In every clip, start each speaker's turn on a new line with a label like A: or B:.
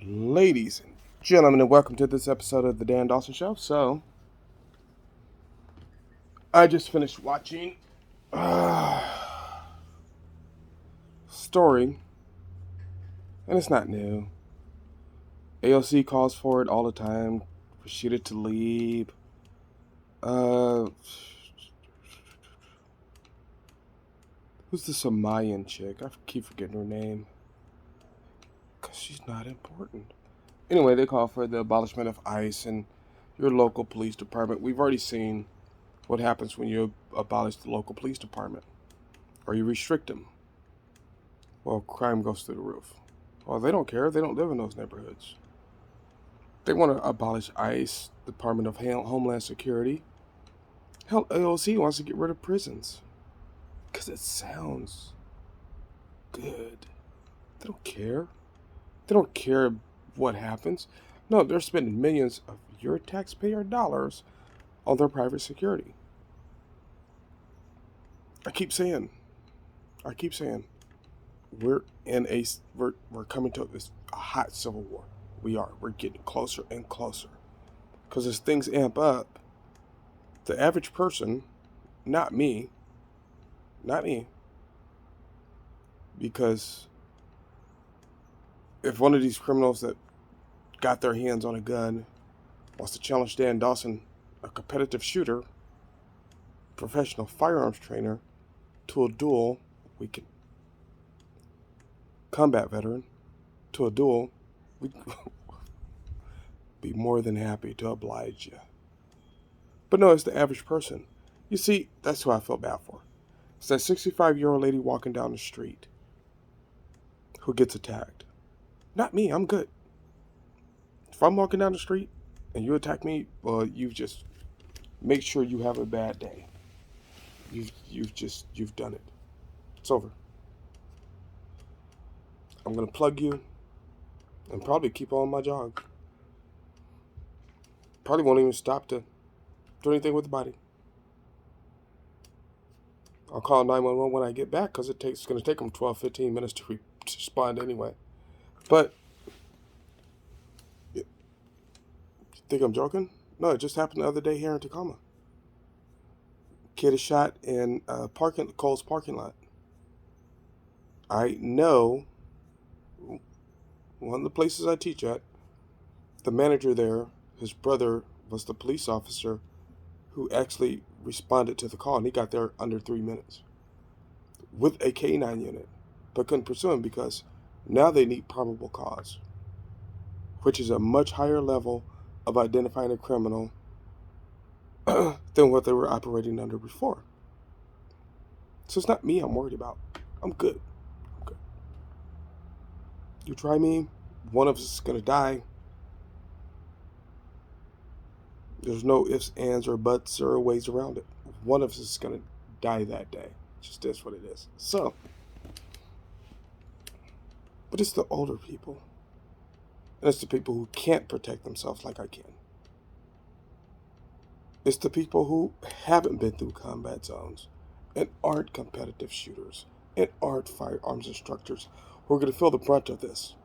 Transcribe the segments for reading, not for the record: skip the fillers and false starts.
A: Ladies and gentlemen, and welcome to this episode of the Dan Dawson Show. So, I just finished watching Story, and it's not new. AOC calls for it all the time. Rashida Tlaib. Who's the Somalian chick? I keep forgetting her name. Because she's not important. Anyway, they call for the abolishment of ICE and your local police department. We've already seen what happens when you abolish the local police department or you restrict them. Well, crime goes through the roof. Well, they don't care. They don't live in those neighborhoods. They want to abolish ICE, Department of Homeland Security. Hell, AOC wants to get rid of prisons. Because it sounds good. They don't care. They don't care what happens. No, they're spending millions of your taxpayer dollars on their private security. I keep saying, we're coming to a hot civil war. We're getting closer and closer. Because as things amp up, the average person, not me, because if one of these criminals that got their hands on a gun wants to challenge Dan Dawson, a competitive shooter, professional firearms trainer, to a duel, combat veteran, to a duel, we'd be more than happy to oblige you. But no, it's the average person. You see, that's who I feel bad for. It's that 65-year-old lady walking down the street who gets attacked. Not me, I'm good. If I'm walking down the street and you attack me, well, you just make sure you have a bad day. You've done it. It's over. I'm gonna plug you and probably keep on my jog. Probably won't even stop to do anything with the body. I'll call 911 when I get back because it's going to take them 12-15 minutes to respond anyway. But, you think I'm joking? No, it just happened the other day here in Tacoma. Kid is shot in Kohl's parking lot. I know one of the places I teach at, the manager there, his brother was the police officer who actually responded to the call, and he got there under 3 minutes with a K9 unit, but couldn't pursue him because now they need probable cause, which is a much higher level of identifying a criminal than what they were operating under before. So it's not me I'm worried about. I'm good. You try me, one of us is going to die. There's no ifs, ands, or buts, or ways around it. One of us is going to die that day. It just is what it is. So, but it's the older people. And it's the people who can't protect themselves like I can. It's the people who haven't been through combat zones and aren't competitive shooters and aren't firearms instructors who are going to feel the brunt of this.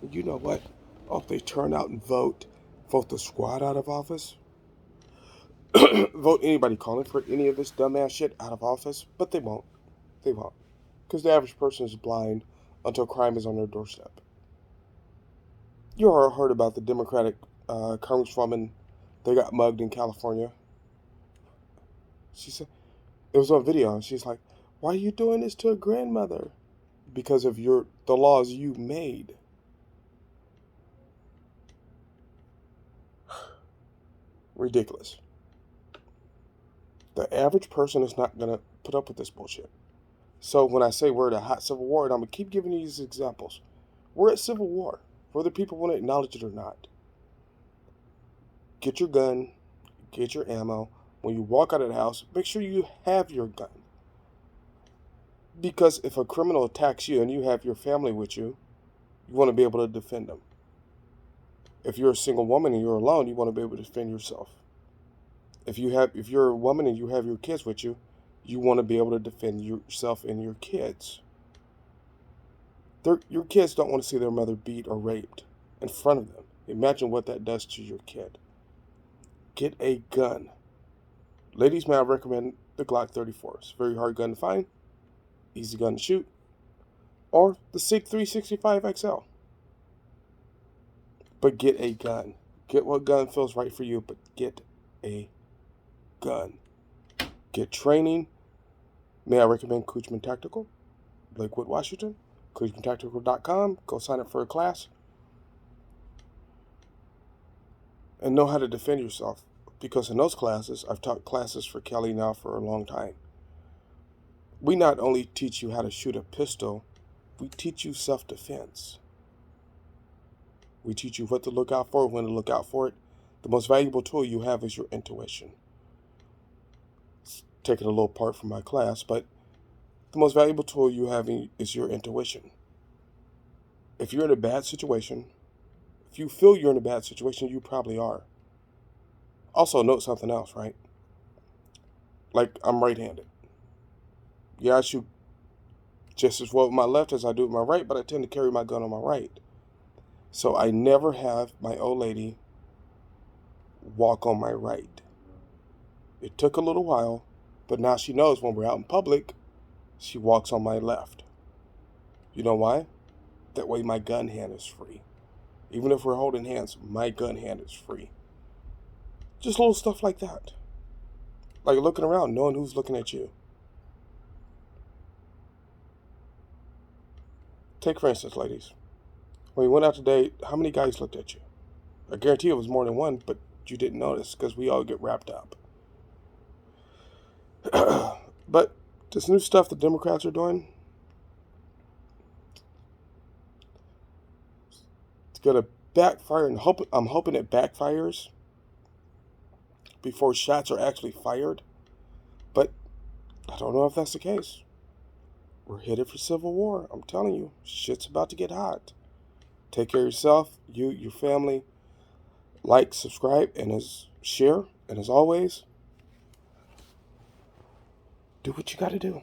A: And you know what? Oh, if they turn out and vote the squad out of office, vote anybody calling for any of this dumbass shit out of office, but they won't. They won't. Because the average person is blind until crime is on their doorstep. You all heard about the Democratic congresswoman that got mugged in California. She said, it was on video, and she's like, why are you doing this to a grandmother? Because of the laws you made. Ridiculous. The average person is not going to put up with this bullshit. So when I say we're at a hot civil war, and I'm going to keep giving you these examples, we're at civil war, whether people want to acknowledge it or not. Get your gun, get your ammo. When you walk out of the house, make sure you have your gun. Because if a criminal attacks you and you have your family with you, you want to be able to defend them. If you're a single woman and you're alone, you want to be able to defend yourself. If you're a woman and you have your kids with you, you want to be able to defend yourself and your kids. Your kids don't want to see their mother beat or raped in front of them. Imagine what that does to your kid. Get a gun. Ladies, may I recommend the Glock 34. It's a very hard gun to find, easy gun to shoot, or the SIG 365 XL. But get a gun. Get what gun feels right for you, but get a gun. Get training. May I recommend Coochman Tactical, Lakewood, Washington, CoochmanTactical.com. Go sign up for a class and know how to defend yourself. Because in those classes, I've taught classes for Kelly now for a long time. We not only teach you how to shoot a pistol, we teach you self-defense. We teach you what to look out for, when to look out for it. The most valuable tool you have is your intuition. It's taking a little part from my class, but the most valuable tool you have is your intuition. If you're in a bad situation, if you feel you're in a bad situation, you probably are. Also, note something else, right? Like, I'm right-handed. Yeah, I shoot just as well with my left as I do with my right, but I tend to carry my gun on my right. So I never have my old lady walk on my right. It took a little while, but now she knows when we're out in public, she walks on my left. You know why? That way my gun hand is free. Even if we're holding hands, my gun hand is free. Just little stuff like that. Like looking around, knowing who's looking at you. Take for instance, ladies. When you went out today, how many guys looked at you? I guarantee it was more than one, but you didn't notice because we all get wrapped up. But this new stuff the Democrats are doing, it's going to backfire, and I'm hoping it backfires before shots are actually fired. But I don't know if that's the case. We're headed for civil war. I'm telling you, shit's about to get hot. Take care of yourself, you, your family. Like, subscribe, and share. And as always, do what you got to do.